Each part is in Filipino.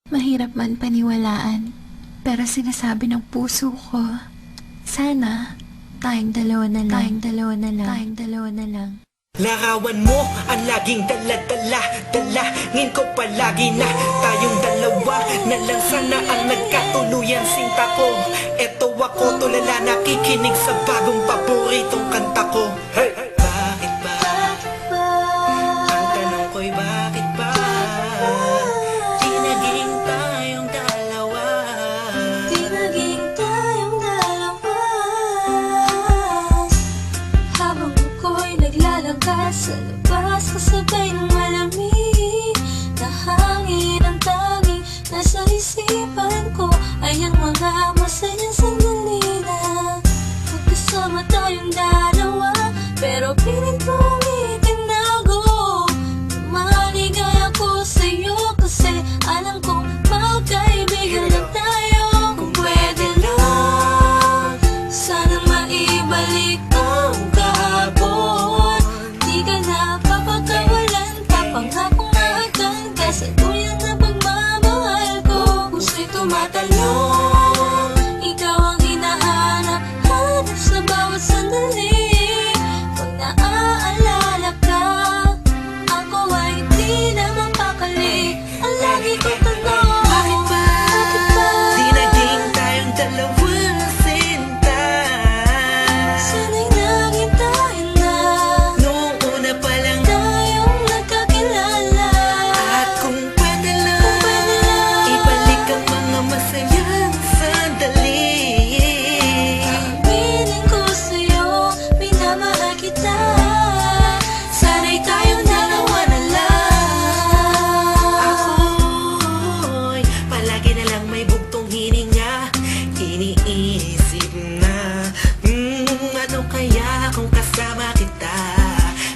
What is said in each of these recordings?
Mahirap man paniwalaan, pero sinasabi ng puso ko, sana tayong dalawa na lang, tayong dalawa na lang. Larawan mo ang laging dala-dala, dalangin ko palagi na tayong dalawa na lang sana ang nagkatuluyan sinta ko. Eto ako tulala nakikinig sa bagong paboritong kanta ko. Hey! Bakit ba? Ang tanong ko'y bakit ba? Di naging tayong dalawa. Di naging tayong dalawa. Habang ako'y naglalangkas sa labas, kasabay ng malamig na hangin, ang tanging nasa isipan ko ay ang mga masayang sandali na magkasama tayong dalawa. Pero pilit kong itinago, maligay ako sa'yo kasi alam kong magkaibigan na tayo. Kung pwede lang, sana maibalik ang kahapon. Di ka na papagkawalan, papangakong mahagdan ka sa tuyan na pagmamahal ko. Puso'y tumatalon, ikaw ang hinahanap, hanap sa bawat sandali. Pag naaalala ka, ako ay di na mapakali. Ang lagi kong tanong, Bakit ba? Di naging tayong dalawa sinta. sana'y naging tayo na Noong una pa lang tayong nagkakilala. at kung pwede lang, ibalik ang mga masayang sandali. Aminin ko sa'yo, minamahal kita. Sana'y tayong dalawa na lang. Ako'y palagi na lang may bugtong hininga, iniisip na ano kaya kung kasama kita.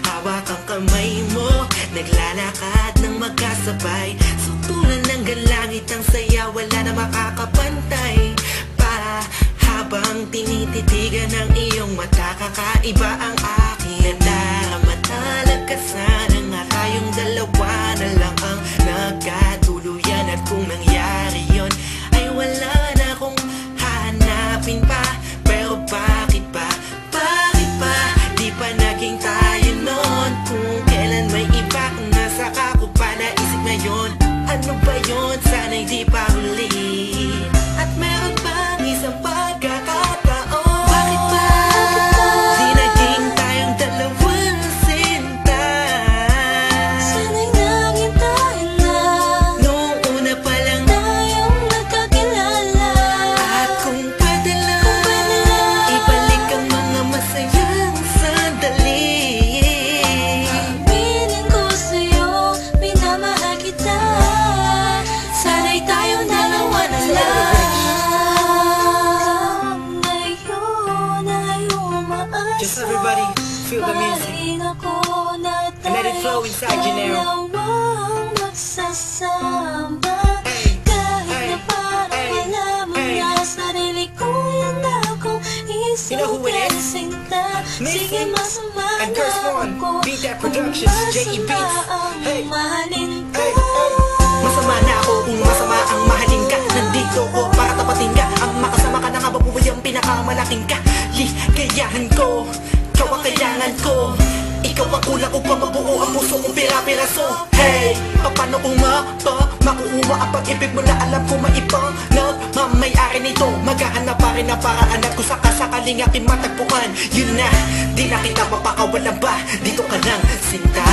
Hawak ang kamay mo, naglalakad ng magkasabay, sutulan ng galangit ang saya, wala na makakapantay pa. Habang tinititigan ng iyong mata, kakaiba ang aking ganda. Matalagkasan nga tayong dalawa na lang ang nagkatuluyan. At kung nangyari yon ay wala na akong hahanapin pa. Pero bakit ba? Bakit ba? Di pa naging tayo noon. Kung kailan may iba kung nasa ka ko pa naisip ngayon. Ano ba yon? Sana'y di pa huli. At meron bang isang pagkakataon? Bakit ba? Di naging tayong dalawang sinta. Sana'y naging tayo na Noong una pa lang tayong nagkakilala. at kung pwede lang, ibalik ang mga masayang sandali. Aminin ko sa'yo, minamahal kita. Sana'y tayong dalawa na lang. Ngayon ay umaasa. Just everybody feel the music. Mahalin ako na And let it flow inside you now. dalawang magsasama. Hey, Kahit hey, na parang hey, wala mo hey. na sarili ko, yan akong You know who it is? isusinta. Mason Sige, masama and Curse na One. ako Beat That kung Productions, J.E. masama Beats. ang Hey. mahalin ko. Hey, hey. Masama na ako kung masama ang mahalin ka. Nandito ko para tapatin ka. Ang makasama ka na nga babuhay ang pinakamalaking ka. Ligayahan ko, ikaw ang kailangan ko. Ikaw ang kulang upang mabuo ang puso kong pira-piraso. Hey, paano kung makuha ang pag-ibig mo na alam ko maipang nagmamayari nito. Maghahanap pa rin ang paraan at kung sakasakaling aking matagpuan. Yun na, di na kita mapakawalan ba? Dito ka lang, sinta.